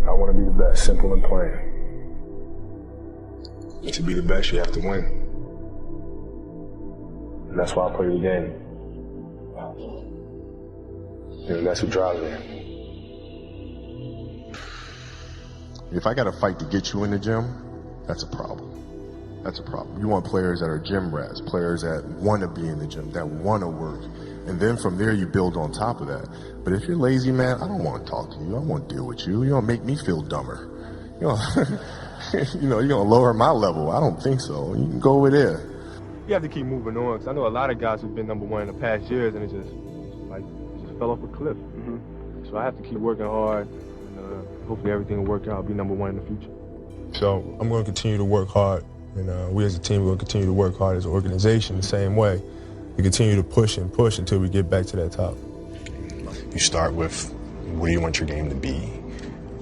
I want to be the best, simple and plain. To be the best, you have to win. And that's why I play the game. And that's what drives me. If I got to fight to get you in the gym, that's a problem. That's a problem. You want players that are gym rats, players that want to be in the gym, that want to work. And then from there, you build on top of that. But if you're lazy, man, I don't want to talk to you. I don't want to deal with you. You're going to make me feel dumber. You know, you're going to lower my level. I don't think so. You can go over there. You have to keep moving on, because I know a lot of guys who've been number one in the past years, and it just fell off a cliff. Mm-hmm. So I have to keep working hard, and hopefully everything will work out. I'll be number one in the future. So I'm going to continue to work hard, and we as a team, we're going to continue to work hard as an organization the same way. We continue to push and push until we get back to that top. You start with, what do you want your game to be?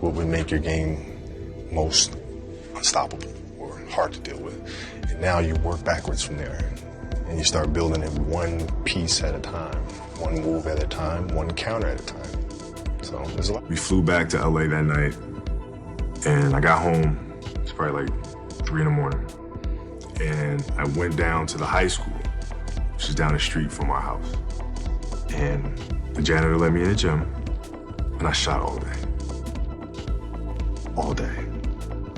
What would make your game most unstoppable or hard to deal with? And now you work backwards from there, and you start building it one piece at a time, one move at a time, one counter at a time. So there's a lot. We flew back to LA that night, and I got home, it's probably like 3 in the morning, and I went down to the high school, which is down the street from our house. And the janitor let me in the gym, and I shot all day. All day.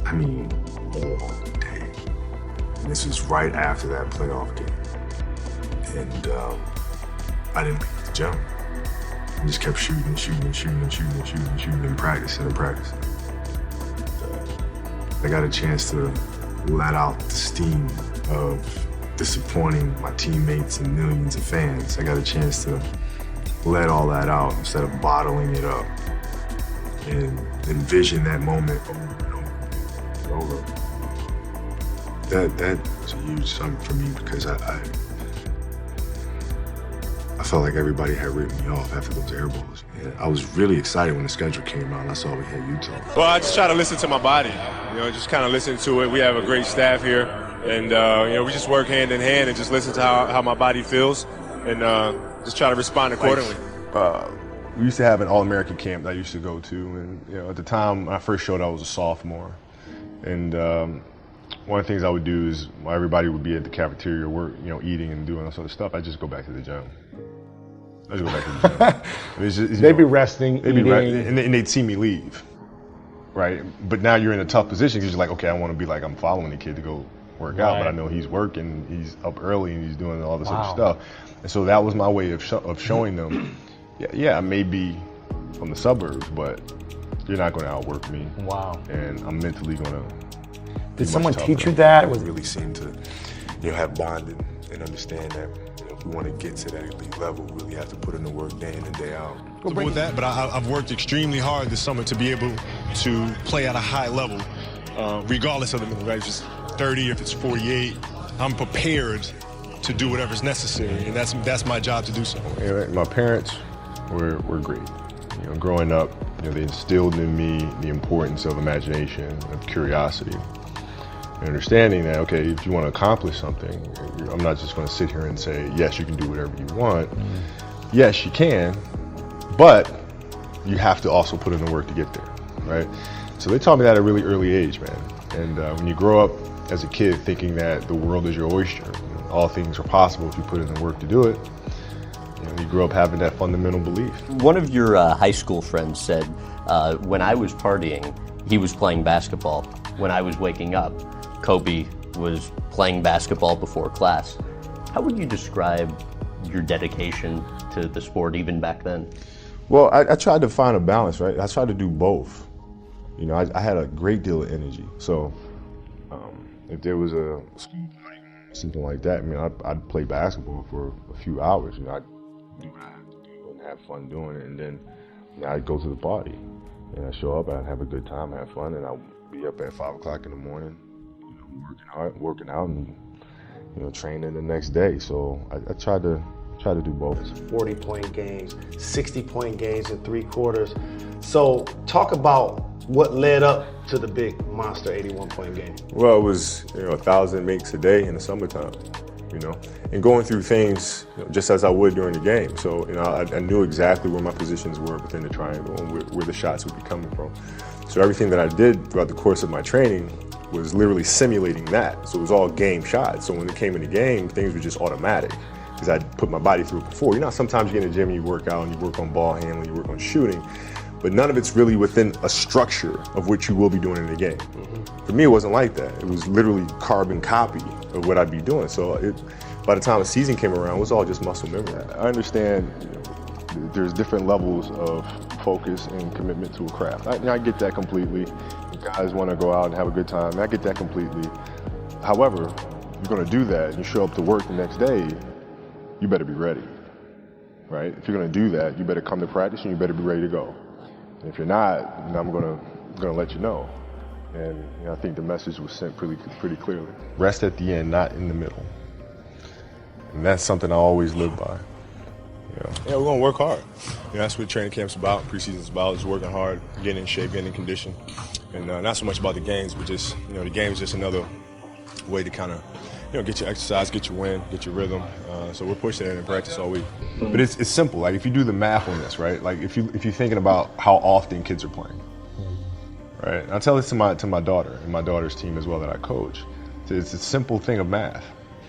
I mean, all day. And this was right after that playoff game. And I didn't leave the gym. I just kept shooting and practicing. I got a chance to let out the steam of disappointing my teammates and millions of fans. I got a chance to let all that out instead of bottling it up and envision that moment over and over. That was a huge something for me, because I felt like everybody had written me off after those air balls. And I was really excited when the schedule came out and I saw we had Utah. Well, I just try to listen to my body, just kind of listen to it. We have a great staff here, and we just work hand in hand and just listen to how my body feels, and just try to respond accordingly. We used to have an All-American camp that I used to go to, and at the time when I first showed up, I was a sophomore, and one of the things I would do is, while everybody would be at the cafeteria, eating and doing all sort of stuff, I'd just go back to the gym. I'd just go back to the gym. They'd be resting, eating. And they'd see me leave, right? But now you're in a tough position, because you're like, okay, I want to be like, I'm following the kid to go work out, but I know he's working, he's up early, and he's doing all this other stuff. And so that was my way of showing them, yeah, I may be from the suburbs, but you're not going to outwork me. Wow. And I'm mentally going to. Did someone teach you that? We really seem to, have bonded and understand that if we want to get to that elite level, we really have to put in the work day in and day out. With that, but I've worked extremely hard this summer to be able to play at a high level, regardless of the minute, right? If it's 30, if it's 48, I'm prepared to do whatever's necessary, and that's my job to do so. My parents were great. Growing up, they instilled in me the importance of imagination, of curiosity, and understanding that, okay, if you want to accomplish something, I'm not just going to sit here and say, yes, you can do whatever you want. Mm-hmm. Yes, you can, but you have to also put in the work to get there, right? So they taught me that at a really early age, man. And when you grow up as a kid thinking that the world is your oyster, all things are possible if you put in the work to do it, you grow up having that fundamental belief. One of your high school friends said, when I was partying, he was playing basketball. When I was waking up, Kobe was playing basketball before class. How would you describe your dedication to the sport even back then? Well, I tried to find a balance, right? I tried to do both. I had a great deal of energy. So if there was a school party, something like that, I'd play basketball for a few hours. I'd do what I have to do and have fun doing it, and then I'd go to the party, and I'd show up, I'd have a good time, have fun, and I'd be up at 5 o'clock in the morning, working out, and training the next day. So I tried to do both. 40-point games, 60-point games in 3 quarters. So talk about what led up to the big monster 81-point game. Well, it was 1,000 makes a day in the summertime. you know, and going through things just as I would during the game. So, you know, I knew exactly where my positions were within the triangle and where the shots would be coming from. So everything that I did throughout the course of my training was literally simulating that. So it was all game shots. So when it came in the game, things were just automatic because I'd put my body through it before. You know, sometimes you get in the gym and you work out and you work on ball handling, you work on shooting, but none of it's really within a structure of what you will be doing in the game. For me, it wasn't like that. It was literally carbon copy of what I'd be doing. So by the time the season came around, it was all just muscle memory. I understand, you know, there's different levels of focus and commitment to a craft. I get that completely. Guys want to go out and have a good time. I get that completely. However, if you're going to do that and you show up to work the next day, you better be ready, right? If you're going to do that, you better come to practice and you better be ready to go. And if you're not, then I'm going to let you know. And you know, I think the message was sent pretty clearly. Rest at the end, not in the middle. And that's something I always live by. Yeah, we're gonna work hard. You know, that's what training camp's about, preseason's about, is working hard, getting in shape, getting in condition. And not so much about the games, but just, you know, the game's just another way to kind of, you know, get your exercise, get your win, get your rhythm. So we're pushing it in practice all week. But it's simple. Like if you do the math on this, right? Like if you're thinking about how often kids are playing, right? And I tell this to my daughter and my daughter's team as well that I coach. It's a simple thing of math.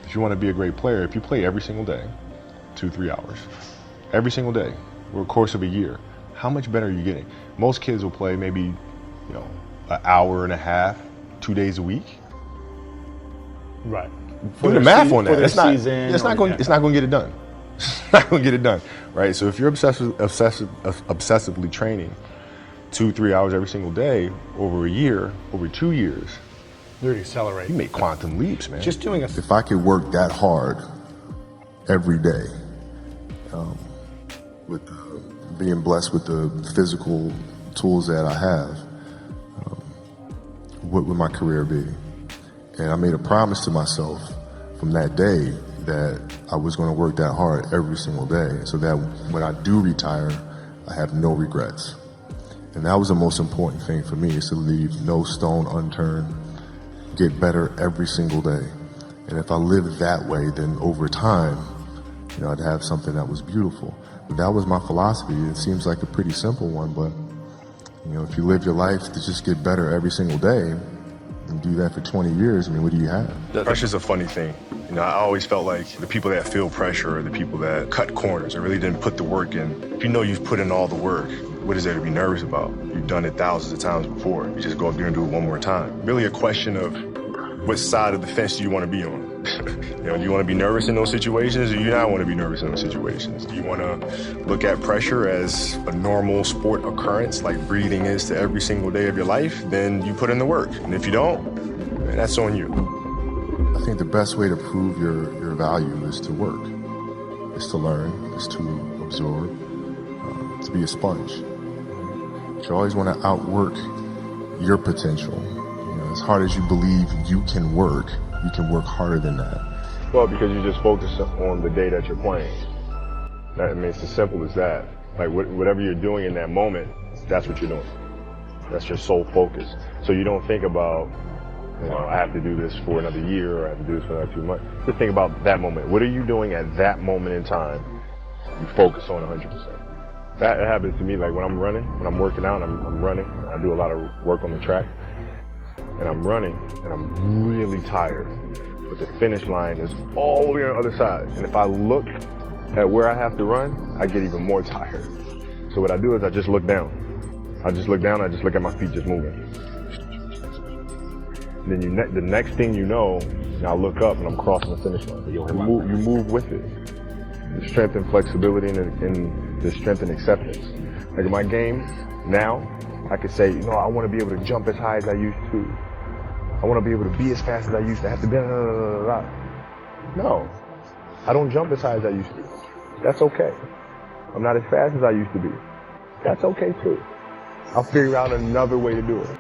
If you want to be a great player, if you play every single day, 2-3 hours, every single day, over the course of a year, how much better are you getting? Most kids will play maybe, you know, an hour and a half, 2 days a week. Right. Do the math on that. It's not going to get it done. It's not going to get it done, right? So if you're obsessively training 2-3 hours every single day over a year, over 2 years, You're accelerating. you make quantum leaps, man. Just doing a If I could work that hard every day, with being blessed with the physical tools that I have, what would my career be? And I made a promise to myself from that day that I was going to work that hard every single day so that when I do retire, I have no regrets. And that was the most important thing for me, is to leave no stone unturned, get better every single day. And if I lived that way, then over time, you know, I'd have something that was beautiful. But that was my philosophy. It seems like a pretty simple one, but you know, if you live your life to just get better every single day and do that for 20 years, I mean, what do you have? Pressure's a funny thing. You know, I always felt like the people that feel pressure are the people that cut corners and really didn't put the work in. If you know you've put in all the work, what is there to be nervous about? You've done it thousands of times before. You just go up there and do it one more time. Really a question of what side of the fence do you want to be on? You know, do you want to be nervous in those situations, or do you not want to be nervous in those situations? Do you want to look at pressure as a normal sport occurrence, like breathing is to every single day of your life? Then you put in the work. And if you don't, man, that's on you. I think the best way to prove your value is to work, is to learn, is to absorb, to be a sponge. You always want to outwork your potential. You know, as hard as you believe you can work harder than that. Well, because you just focus on the day that you're playing. I mean, it's as simple as that. Like whatever you're doing in that moment, that's what you're doing. That's your sole focus. So you don't think about, you know, I have to do this for another year, or I have to do this for another 2 months. Just think about that moment. What are you doing at that moment in time? You focus on 100%. That happens to me, like when I'm running, when I'm working out, I'm running. I do a lot of work on the track. And I'm running, and I'm really tired. But the finish line is all the way on the other side. And if I look at where I have to run, I get even more tired. So what I do is I just look down. I just look down, I just look at my feet just moving. And then the next thing you know, I look up and I'm crossing the finish line. You move with it. The strength and flexibility and the strength and acceptance. Like in my game now, I could say, you know, I want to be able to jump as high as I used to. I want to be able to be as fast as I used to. I have to be, No, I don't jump as high as I used to. That's okay. I'm not as fast as I used to be. That's okay too. I'll figure out another way to do it.